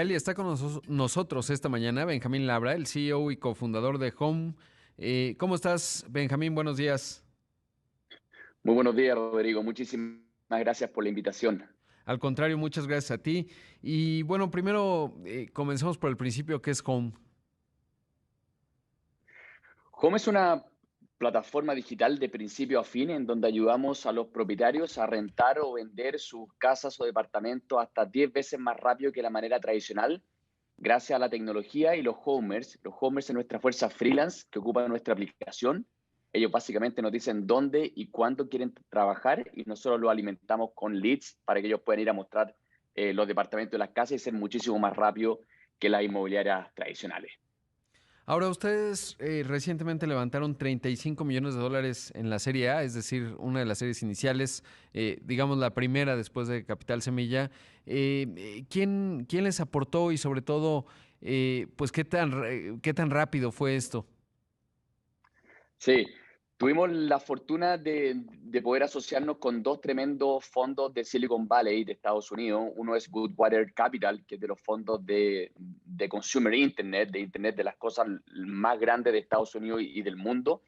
Y está con nosotros esta mañana Benjamín Labra, el CEO y cofundador de Home. ¿Cómo estás, Benjamín? Buenos días. Muy buenos días, Rodrigo. Muchísimas gracias por la invitación. Al contrario, muchas gracias a ti. Y bueno, primero comencemos por el principio, ¿qué es Home? Home es una plataforma digital de principio a fin en donde ayudamos a los propietarios a rentar o vender sus casas o departamentos hasta 10 veces más rápido que la manera tradicional, gracias a la tecnología y los homers. Los homers son nuestra fuerza freelance que ocupan nuestra aplicación. Ellos básicamente nos dicen dónde y cuándo quieren trabajar y nosotros los alimentamos con leads para que ellos puedan ir a mostrar los departamentos de las casas y ser muchísimo más rápido que las inmobiliarias tradicionales. Ahora, ustedes recientemente levantaron 35 millones de dólares en la Serie A, es decir, una de las series iniciales, digamos la primera después de Capital Semilla. ¿Quién les aportó y sobre todo, pues qué tan rápido fue esto? Sí, tuvimos la fortuna de poder asociarnos con dos tremendos fondos de Silicon Valley de Estados Unidos. Uno es Goodwater Capital, que es de los fondos de Consumer Internet, de Internet de las cosas más grandes de Estados Unidos y del mundo.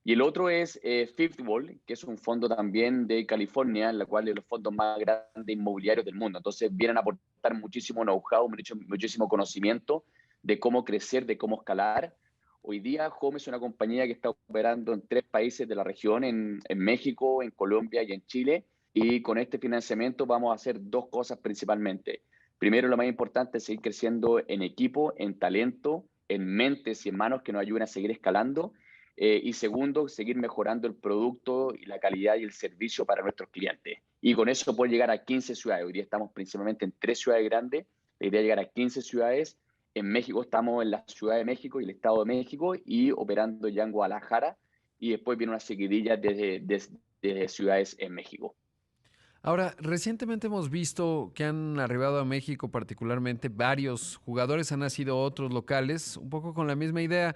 Y el otro es Fifth Wall, que es un fondo también de California, en la cual es de los fondos más grandes inmobiliarios del mundo. Entonces vienen a aportar muchísimo know-how, muchísimo conocimiento de cómo crecer, de cómo escalar. Hoy día Home es una compañía que está operando en 3 países de la región, en México, en Colombia y en Chile. Y con este financiamiento vamos a hacer dos cosas principalmente. Primero, lo más importante es seguir creciendo en equipo, en talento, en mentes y en manos que nos ayuden a seguir escalando. Y segundo, seguir mejorando el producto y la calidad y el servicio para nuestros clientes. Y con eso puede llegar a 15 ciudades. Hoy día estamos principalmente en 3 ciudades grandes. La idea es llegar a 15 ciudades. En México estamos en la Ciudad de México y el Estado de México y operando ya en Guadalajara. Y después viene una seguidilla de ciudades en México. Ahora, recientemente hemos visto que han arribado a México particularmente varios jugadores, han nacido otros locales, un poco con la misma idea.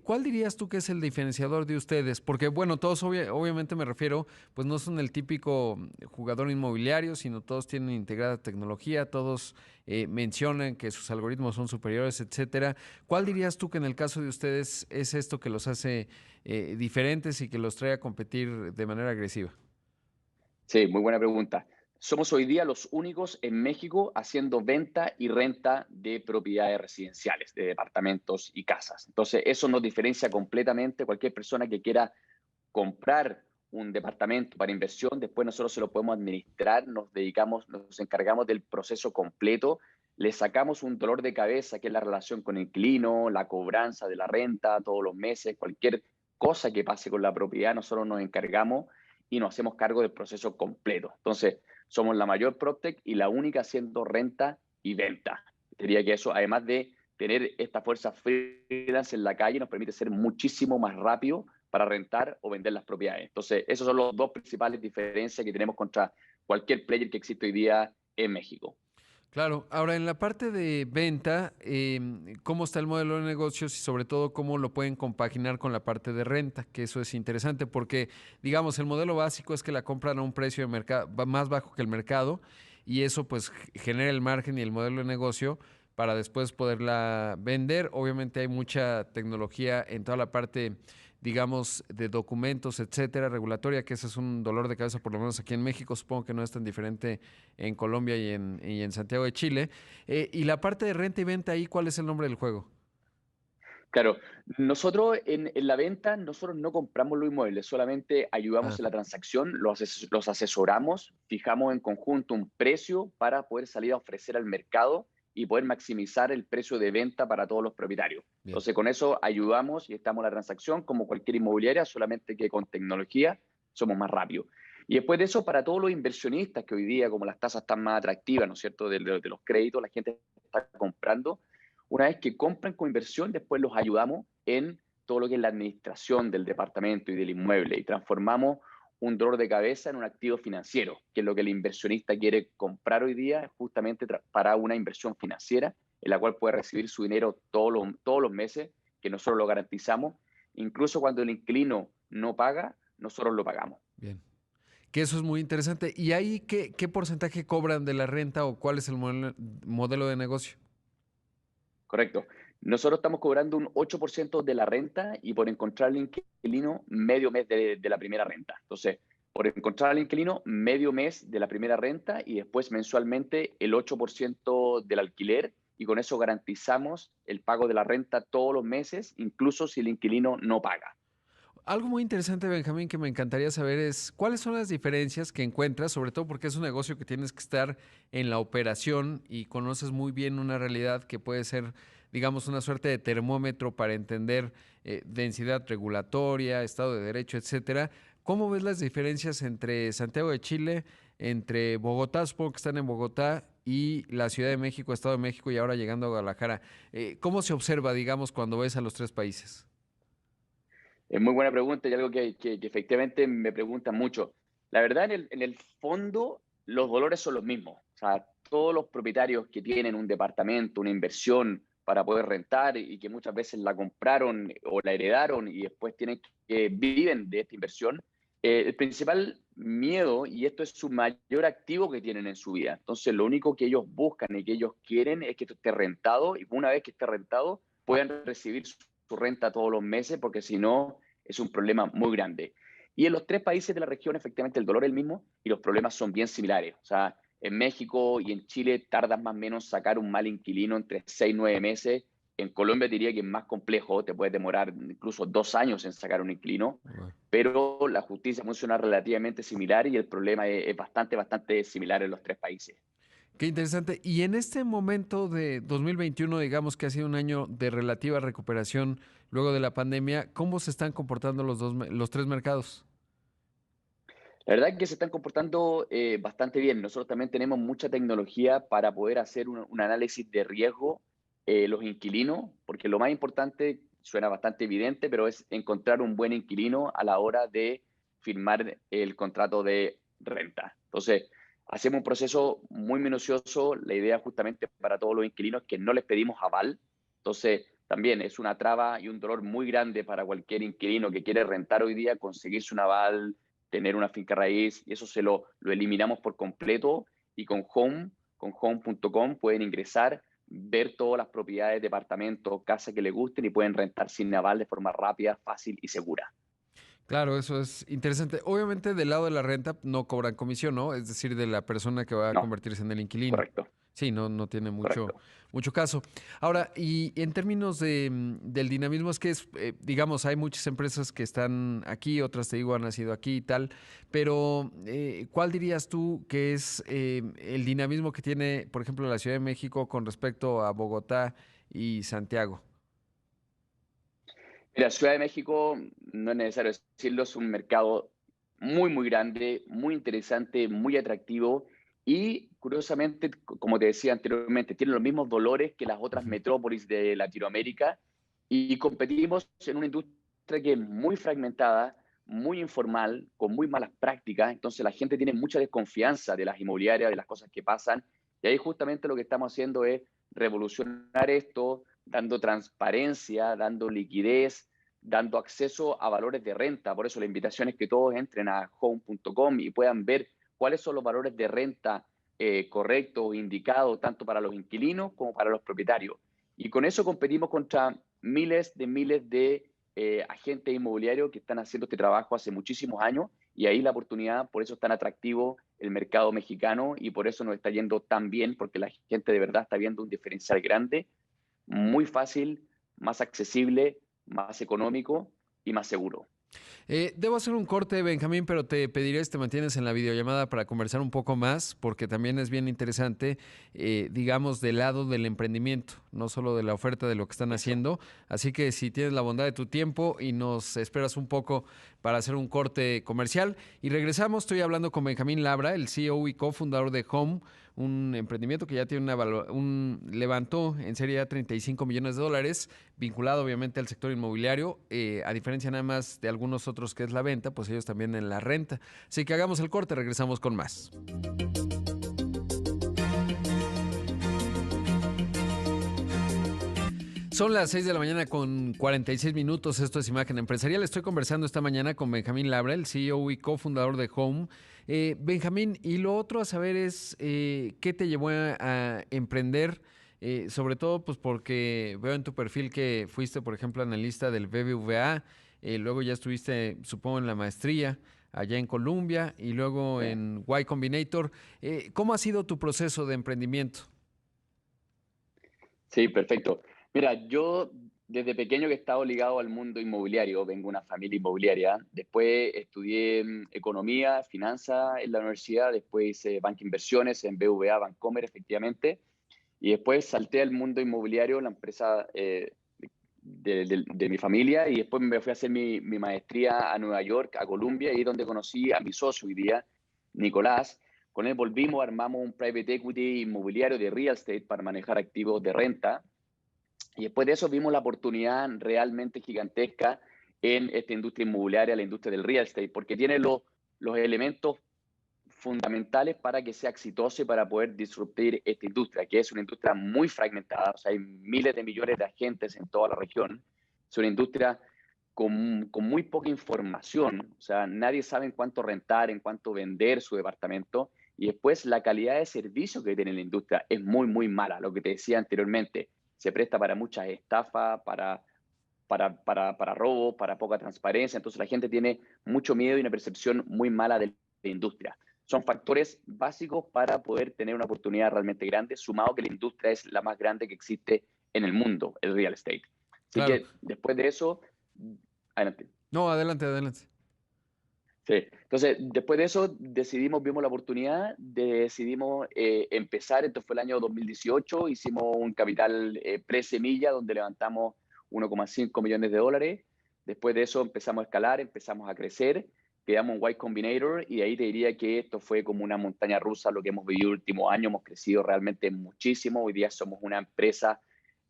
¿Cuál dirías tú que es el diferenciador de ustedes? Porque, bueno, todos obviamente me refiero, pues no son el típico jugador inmobiliario, sino todos tienen integrada tecnología, todos mencionan que sus algoritmos son superiores, etcétera. ¿Cuál dirías tú que en el caso de ustedes es esto que los hace diferentes y que los trae a competir de manera agresiva? Sí, muy buena pregunta. Somos hoy día los únicos en México haciendo venta y renta de propiedades residenciales, de departamentos y casas. Entonces, eso nos diferencia completamente. Cualquier persona que quiera comprar un departamento para inversión, después nosotros se lo podemos administrar, nos encargamos del proceso completo, le sacamos un dolor de cabeza que es la relación con el inquilino, la cobranza de la renta todos los meses, cualquier cosa que pase con la propiedad, nosotros nos encargamos y nos hacemos cargo del proceso completo. Entonces, somos la mayor PropTech y la única haciendo renta y venta. Diría que eso, además de tener esta fuerza freelance en la calle, nos permite ser muchísimo más rápido para rentar o vender las propiedades. Entonces, esos son los dos principales diferencias que tenemos contra cualquier player que existe hoy día en México. Claro, ahora en la parte de venta, ¿cómo está el modelo de negocios y sobre todo cómo lo pueden compaginar con la parte de renta? Que eso es interesante porque, digamos, el modelo básico es que la compran a un precio de mercado más bajo que el mercado y eso pues genera el margen y el modelo de negocio para después poderla vender. Obviamente hay mucha tecnología en toda la parte, digamos, de documentos, etcétera, regulatoria, que ese es un dolor de cabeza, por lo menos aquí en México. Supongo que no es tan diferente en Colombia y en Santiago de Chile. Y la parte de renta y venta ahí, ¿cuál es el nombre del juego? Claro, nosotros en la venta, nosotros no compramos los inmuebles, solamente Ah, ayudamos en la transacción, los asesoramos, fijamos en conjunto un precio para poder salir a ofrecer al mercado y poder maximizar el precio de venta para todos los propietarios. bien. Entonces, con eso ayudamos y estamos en la transacción como cualquier inmobiliaria, solamente que con tecnología somos más rápidos. Y después de eso, para todos los inversionistas que hoy día, como las tasas están más atractivas, ¿no es cierto?, de los créditos, la gente está comprando. Una vez que compran con inversión, después los ayudamos en todo lo que es la administración del departamento y del inmueble y transformamos un dolor de cabeza en un activo financiero, que es lo que el inversionista quiere comprar hoy día, justamente para una inversión financiera en la cual puede recibir su dinero todos los meses, que nosotros lo garantizamos. Incluso cuando el inquilino no paga, nosotros lo pagamos. Bien. Que eso es muy interesante. ¿Y ahí qué porcentaje cobran de la renta o cuál es el modelo de negocio? correcto. Nosotros estamos cobrando un 8% de la renta y por encontrar al inquilino, medio mes de la primera renta. Entonces, por encontrar al inquilino, medio mes de la primera renta y después mensualmente el 8% del alquiler y con eso garantizamos el pago de la renta todos los meses, incluso si el inquilino no paga. Algo muy interesante, Benjamín, que me encantaría saber es cuáles son las diferencias que encuentras, sobre todo porque es un negocio que tienes que estar en la operación y conoces muy bien una realidad que puede ser, digamos, una suerte de termómetro para entender densidad regulatoria, Estado de Derecho, etcétera. ¿Cómo ves las diferencias entre Santiago de Chile, entre Bogotá, supongo que están en Bogotá, y la Ciudad de México, Estado de México y ahora llegando a Guadalajara? ¿Cómo se observa, digamos, cuando ves a los tres países? Es muy buena pregunta y algo que efectivamente me preguntan mucho. La verdad, en el fondo, los dolores son los mismos. O sea, todos los propietarios que tienen un departamento, una inversión para poder rentar y que muchas veces la compraron o la heredaron y después tienen que viven de esta inversión, el principal miedo, y esto es su mayor activo que tienen en su vida. Entonces, lo único que ellos buscan y que ellos quieren es que esto esté rentado y una vez que esté rentado, puedan recibir su renta todos los meses, porque si no, es un problema muy grande. Y en los tres países de la región, efectivamente, el dolor es el mismo y los problemas son bien similares. O sea, en México y en Chile tardas más o menos sacar un mal inquilino entre 6 y 9 meses. En Colombia diría que es más complejo, te puede demorar incluso 2 años en sacar un inquilino, pero la justicia funciona relativamente similar y el problema es bastante similar en los tres países. Qué interesante. Y en este momento de 2021, digamos que ha sido un año de relativa recuperación luego de la pandemia, ¿cómo se están comportando los tres mercados? La verdad es que se están comportando bastante bien. Nosotros también tenemos mucha tecnología para poder hacer un análisis de riesgo los inquilinos, porque lo más importante, suena bastante evidente, pero es encontrar un buen inquilino a la hora de firmar el contrato de renta. Entonces, hacemos un proceso muy minucioso. La idea justamente para todos los inquilinos es que no les pedimos aval. Entonces, también es una traba y un dolor muy grande para cualquier inquilino que quiere rentar hoy día conseguirse un aval, tener una finca raíz, y eso lo eliminamos por completo. Y con home.com pueden ingresar, ver todas las propiedades, departamentos, casas que les gusten y pueden rentar sin aval de forma rápida, fácil y segura. Claro, eso es interesante. Obviamente del lado de la renta no cobran comisión, ¿no? Es decir, de la persona que va a No, convertirse en el inquilino. correcto, Sí, no tiene mucho, correcto. mucho caso. Ahora, y en términos del dinamismo, es que es, digamos, hay muchas empresas que están aquí, otras te digo han nacido aquí y tal, pero ¿cuál dirías tú que es el dinamismo que tiene, por ejemplo, la Ciudad de México con respecto a Bogotá y Santiago? Mira, Ciudad de México, no es necesario decirlo, es un mercado muy grande, muy interesante, muy atractivo y curiosamente, como te decía anteriormente, tiene los mismos dolores que las otras Ujú. metrópolis de Latinoamérica y competimos en una industria que es muy fragmentada, muy informal, con muy malas prácticas, entonces la gente tiene mucha desconfianza de las inmobiliarias, de las cosas que pasan y ahí justamente lo que estamos haciendo es revolucionar esto, dando transparencia, dando liquidez, dando acceso a valores de renta. Por eso la invitación es que todos entren a home.com y puedan ver cuáles son los valores de renta correctos, indicados, tanto para los inquilinos como para los propietarios. Y con eso competimos contra miles de agentes inmobiliarios que están haciendo este trabajo hace muchísimos años y ahí la oportunidad, por eso es tan atractivo el mercado mexicano y por eso nos está yendo tan bien, porque la gente de verdad está viendo un diferencial grande, muy fácil, más accesible, más económico y más seguro. Debo hacer un corte, Benjamín, pero te pediré si te mantienes en la videollamada para conversar un poco más, porque también es bien interesante, digamos, del lado del emprendimiento, no solo de la oferta de lo que están Eso. haciendo. Así que si tienes la bondad de tu tiempo y nos esperas un poco para hacer un corte comercial y regresamos, estoy hablando con Benjamín Labra, el CEO y cofundador de Home, un emprendimiento que ya tiene levantó en serie ya 35 millones de dólares, vinculado obviamente al sector inmobiliario, a diferencia nada más de algunos otros que es la venta, pues ellos también en la renta. Así que hagamos el corte, regresamos con más. Son las 6 de la mañana con 46 minutos. Esto es Imagen Empresarial. Estoy conversando esta mañana con Benjamín Labra, el CEO y cofundador de Home. Benjamín, y lo otro a saber es qué te llevó a emprender sobre todo pues porque veo en tu perfil que fuiste, por ejemplo, analista del BBVA, luego ya estuviste, supongo, en la maestría allá en Colombia y luego Sí, en Y Combinator. ¿Cómo ha sido tu proceso de emprendimiento? sí, perfecto. Mira, yo desde pequeño que he estado ligado al mundo inmobiliario, vengo de una familia inmobiliaria, después estudié economía, finanzas en la universidad, después hice banca inversiones en BVA, Bancomer, efectivamente, y después salté al mundo inmobiliario, la empresa de mi familia, y después me fui a hacer mi maestría a Nueva York, a Columbia, y ahí es donde conocí a mi socio hoy día, Nicolás. Con él volvimos, armamos un private equity inmobiliario de real estate para manejar activos de renta. Y después de eso vimos la oportunidad realmente gigantesca en esta industria inmobiliaria, la industria del real estate, porque tiene los elementos fundamentales para que sea exitoso y para poder disruptir esta industria, que es una industria muy fragmentada, o sea, hay miles de millones de agentes en toda la región, es una industria con muy poca información, o sea, nadie sabe en cuánto rentar, en cuánto vender su departamento, y después la calidad de servicio que tiene la industria es muy, muy mala, lo que te decía anteriormente, se presta para muchas estafas, para robos, para poca transparencia, entonces la gente tiene mucho miedo y una percepción muy mala de la industria. Son factores básicos para poder tener una oportunidad realmente grande, sumado que la industria es la más grande que existe en el mundo, el real estate. Así Claro. que después de eso, adelante. No, adelante, adelante. Sí. Entonces, después de eso, vimos la oportunidad, decidimos empezar, esto fue el año 2018, hicimos un capital pre-semilla donde levantamos 1,5 millones de dólares. Después de eso empezamos a escalar, empezamos a crecer, quedamos en Y Combinator y ahí te diría que esto fue como una montaña rusa lo que hemos vivido el último año, hemos crecido realmente muchísimo, hoy día somos una empresa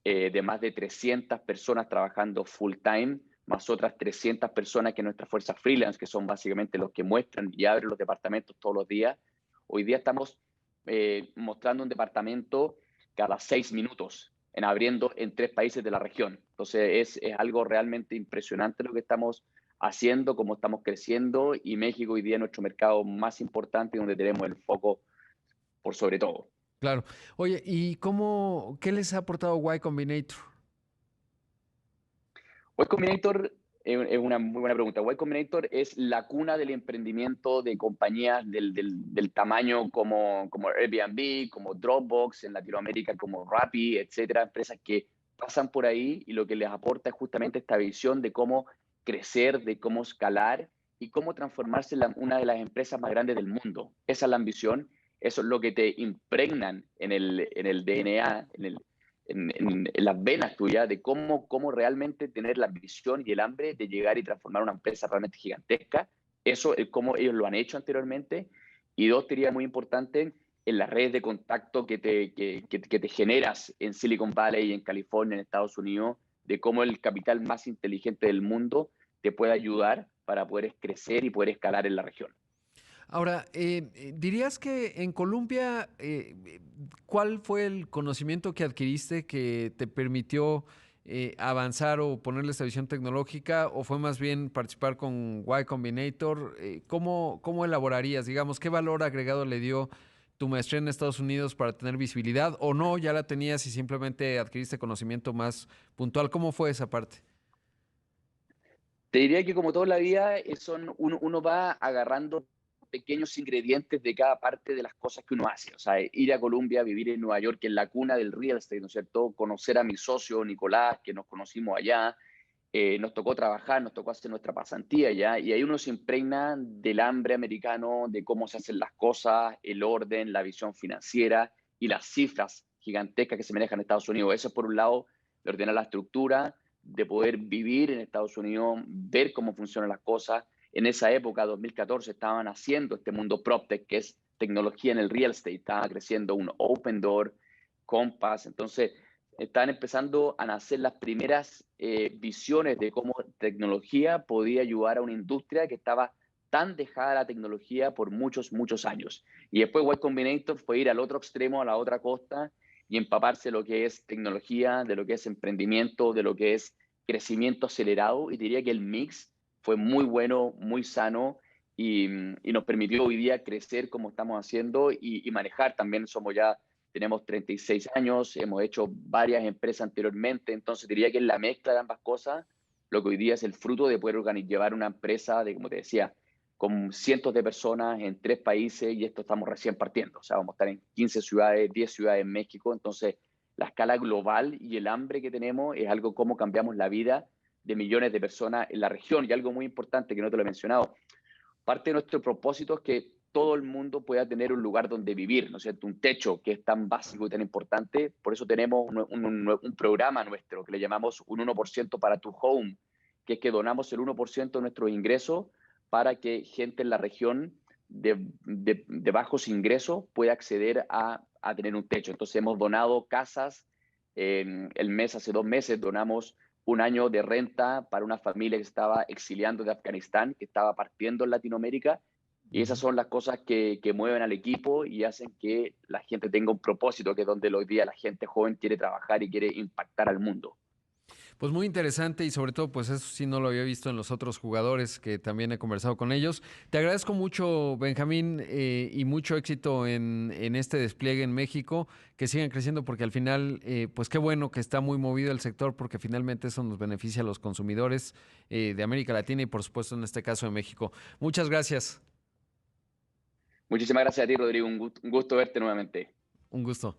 de más de 300 personas trabajando full time, más otras 300 personas que nuestra fuerza freelance, que son básicamente los que muestran y abren los departamentos todos los días. Hoy día estamos mostrando un departamento cada 6 minutos, abriendo en 3 países de la región. Entonces es algo realmente impresionante lo que estamos haciendo, cómo estamos creciendo, y México hoy día es nuestro mercado más importante donde tenemos el foco por sobre todo. Claro. Oye, ¿y qué les ha aportado Y Combinator? Y Combinator es una muy buena pregunta. Y Combinator es la cuna del emprendimiento de compañías del tamaño como Airbnb, como Dropbox, en Latinoamérica como Rappi, etcétera, empresas que pasan por ahí y lo que les aporta es justamente esta visión de cómo crecer, de cómo escalar y cómo transformarse en una de las empresas más grandes del mundo. Esa es la ambición, eso es lo que te impregnan en el DNA, en las venas tuyas de cómo realmente tener la visión y el hambre de llegar y transformar una empresa realmente gigantesca. Eso es como ellos lo han hecho anteriormente. Y dos, te diría muy importante, en las redes de contacto que te generas en Silicon Valley y en California, en Estados Unidos, de cómo el capital más inteligente del mundo te puede ayudar para poder crecer y poder escalar en la región. Ahora, ¿dirías que en Colombia, cuál fue el conocimiento que adquiriste que te permitió avanzar o ponerle esta visión tecnológica? ¿O fue más bien participar con Y Combinator? ¿Cómo elaborarías? Digamos, ¿qué valor agregado le dio tu maestría en Estados Unidos para tener visibilidad? ¿O no, ya la tenías y simplemente adquiriste conocimiento más puntual? ¿Cómo fue esa parte? Te diría que como toda la vida, uno va agarrando pequeños ingredientes de cada parte de las cosas que uno hace. O sea, ir a Colombia, vivir en Nueva York, que es la cuna del real estate, ¿no es cierto? Conocer a mi socio Nicolás, que nos conocimos allá, nos tocó trabajar, nos tocó hacer nuestra pasantía allá, y ahí uno se impregna del hambre americano, de cómo se hacen las cosas, el orden, la visión financiera y las cifras gigantescas que se manejan en Estados Unidos. Eso es por un lado, de ordenar la estructura, de poder vivir en Estados Unidos, ver cómo funcionan las cosas. En esa época, 2014, estaban haciendo este mundo PropTech, que es tecnología en el real estate. Estaba creciendo un Open Door, Compass. Entonces, estaban empezando a nacer las primeras visiones de cómo tecnología podía ayudar a una industria que estaba tan dejada a la tecnología por muchos, muchos años. Y después Y Combinator fue ir al otro extremo, a la otra costa, y empaparse de lo que es tecnología, de lo que es emprendimiento, de lo que es crecimiento acelerado. Y diría que el mix fue muy bueno, muy sano, y nos permitió hoy día crecer como estamos haciendo y manejar. También somos ya tenemos 36 años, hemos hecho varias empresas anteriormente, entonces diría que es la mezcla de ambas cosas, lo que hoy día es el fruto de poder llevar una empresa de, como te decía, con cientos de personas en 3 países, y esto estamos recién partiendo. O sea, vamos a estar en 15 ciudades, 10 ciudades en México. Entonces, la escala global y el hambre que tenemos es algo como cambiamos la vida de millones de personas en la región. Y algo muy importante que no te lo he mencionado, parte de nuestro propósito es que todo el mundo pueda tener un lugar donde vivir, ¿no es cierto? Un techo que es tan básico y tan importante. Por eso tenemos un programa nuestro que le llamamos un 1% para tu home, que es que donamos el 1% de nuestros ingresos para que gente en la región de bajos ingresos pueda acceder a tener un techo. Entonces hemos donado casas. El mes, hace 2 meses, donamos un año de renta para una familia que estaba exiliando de Afganistán, que estaba partiendo en Latinoamérica. Y esas son las cosas que mueven al equipo y hacen que la gente tenga un propósito, que es donde hoy día la gente joven quiere trabajar y quiere impactar al mundo. Pues muy interesante y sobre todo, pues eso sí no lo había visto en los otros jugadores que también he conversado con ellos. Te agradezco mucho, Benjamín, y mucho éxito en este despliegue en México, que sigan creciendo porque al final, pues qué bueno que está muy movido el sector porque finalmente eso nos beneficia a los consumidores de América Latina y por supuesto en este caso de México. Muchas gracias. Muchísimas gracias a ti, Rodrigo. Un gusto verte nuevamente. Un gusto.